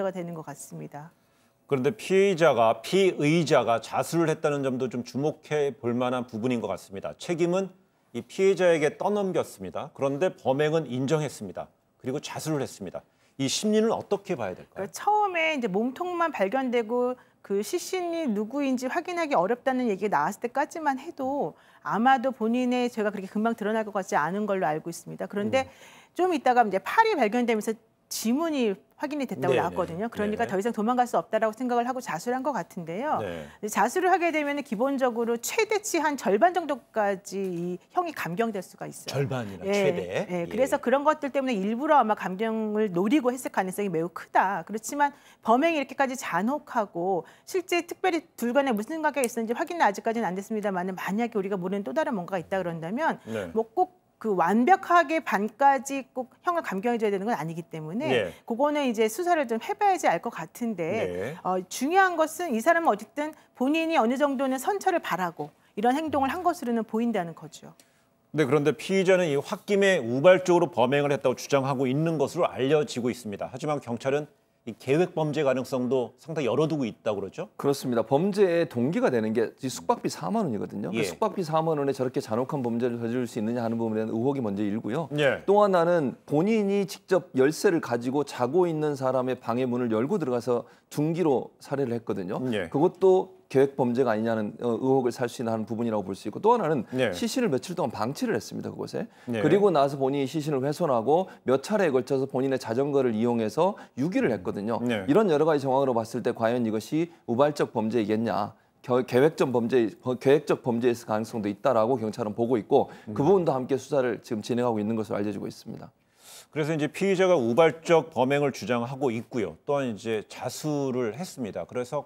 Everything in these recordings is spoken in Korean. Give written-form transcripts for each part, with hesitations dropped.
가 되는 것 같습니다. 그런데 피의자가 자수를 했다는 점도 좀 주목해 볼 만한 부분인 것 같습니다. 책임은 이 피해자에게 떠넘겼습니다. 그런데 범행은 인정했습니다. 그리고 자수를 했습니다. 이 심리는 어떻게 봐야 될까요? 그러니까 처음에 이제 몸통만 발견되고 그 시신이 누구인지 확인하기 어렵다는 얘기가 나왔을 때까지만 해도 아마도 본인의 죄가 그렇게 금방 드러날 것 같지 않은 걸로 알고 있습니다. 그런데 좀 있다가 이제 팔이 발견되면서 지문이 확인이 됐다고 네네. 나왔거든요. 그러니까 네. 더 이상 도망갈 수 없다라고 생각을 하고 자수를 한 것 같은데요. 네. 자수를 하게 되면 기본적으로 최대치 한 절반 정도까지 이 형이 감경될 수가 있어요. 절반이나 예, 최대. 예. 그래서 그런 것들 때문에 일부러 아마 감경을 노리고 했을 가능성이 매우 크다. 그렇지만 범행이 이렇게까지 잔혹하고 실제 특별히 둘 간에 무슨 관계가 있었는지 확인은 아직까지는 안 됐습니다만 만약에 우리가 모르는 또 다른 뭔가가 있다 그런다면 네. 뭐 꼭 그 완벽하게 반까지 꼭 형을 감경해줘야 되는 건 아니기 때문에 네. 그거는 이제 수사를 좀 해봐야지 알 것 같은데 중요한 것은 이 사람은 어쨌든 본인이 어느 정도는 선처를 바라고 이런 행동을 한 것으로는 보인다는 거죠. 네, 그런데 피의자는 이 홧김에 우발적으로 범행을 했다고 주장하고 있는 것으로 알려지고 있습니다. 하지만 경찰은 이 계획 범죄 가능성도 상당히 열어두고 있다고 그러죠? 그렇습니다. 범죄의 동기가 되는 게 숙박비 4만 원이거든요. 예. 숙박비 4만 원에 저렇게 잔혹한 범죄를 저지를 수 있느냐 하는 부분에 대한 의혹이 먼저 일고요. 예. 또 하나는 본인이 직접 열쇠를 가지고 자고 있는 사람의 방의 문을 열고 들어가서 둔기로 살해를 했거든요. 예. 그것도 계획 범죄가 아니냐는 의혹을 살 수 있는 부분이라고 볼 수 있고, 또 하나는 예. 시신을 며칠 동안 방치를 했습니다. 그곳에. 예. 그리고 나서 본인이 시신을 훼손하고 몇 차례에 걸쳐서 본인의 자전거를 이용해서 유기를 했거든요. 예. 이런 여러 가지 정황으로 봤을 때 과연 이것이 우발적 범죄이겠냐, 계획적 범죄일 가능성도 있다라고 경찰은 보고 있고, 그 부분도 함께 수사를 지금 진행하고 있는 것으로 알려지고 있습니다. 그래서 이제 피의자가 우발적 범행을 주장하고 있고요. 또한 이제 자수를 했습니다. 그래서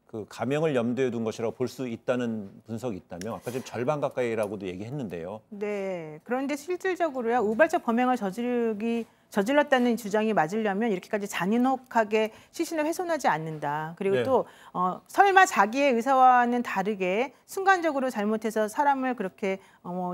그 감형을 염두에 둔 것이라고 볼 수 있다는 분석이 있다면 아까 지금 절반 가까이라고도 얘기했는데요. 네. 그런데 실질적으로요, 우발적 범행을 저질렀다는 주장이 맞으려면 이렇게까지 잔인하게 시신을 훼손하지 않는다. 그리고 네. 또 설마 자기의 의사와는 다르게 순간적으로 잘못해서 사람을 그렇게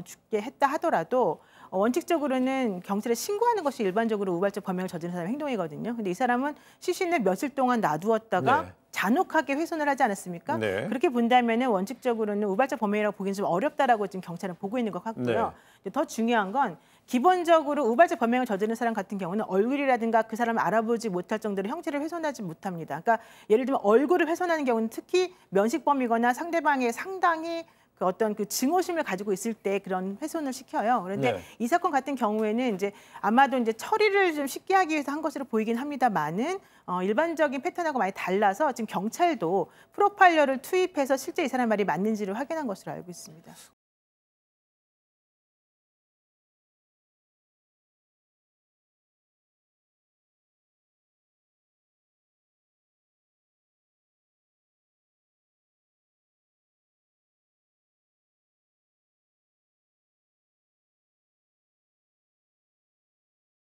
죽게 했다 하더라도 원칙적으로는 경찰에 신고하는 것이 일반적으로 우발적 범행을 저지른 사람의 행동이거든요. 근데 이 사람은 시신을 며칠 동안 놔두었다가 네. 잔혹하게 훼손을 하지 않았습니까? 네. 그렇게 본다면은 원칙적으로는 우발적 범행이라고 보기는 좀 어렵다라고 지금 경찰은 보고 있는 것 같고요. 네. 더 중요한 건 기본적으로 우발적 범행을 저지른 사람 같은 경우는 얼굴이라든가 그 사람을 알아보지 못할 정도로 형체를 훼손하지 못합니다. 그러니까 예를 들면 얼굴을 훼손하는 경우는 특히 면식범이거나 상대방의 상당히 그 어떤 그 증오심을 가지고 있을 때 그런 훼손을 시켜요. 그런데 네. 이 사건 같은 경우에는 이제 아마도 이제 처리를 좀 쉽게 하기 위해서 한 것으로 보이긴 합니다만은 일반적인 패턴하고 많이 달라서 지금 경찰도 프로파일러를 투입해서 실제 이 사람 말이 맞는지를 확인한 것으로 알고 있습니다.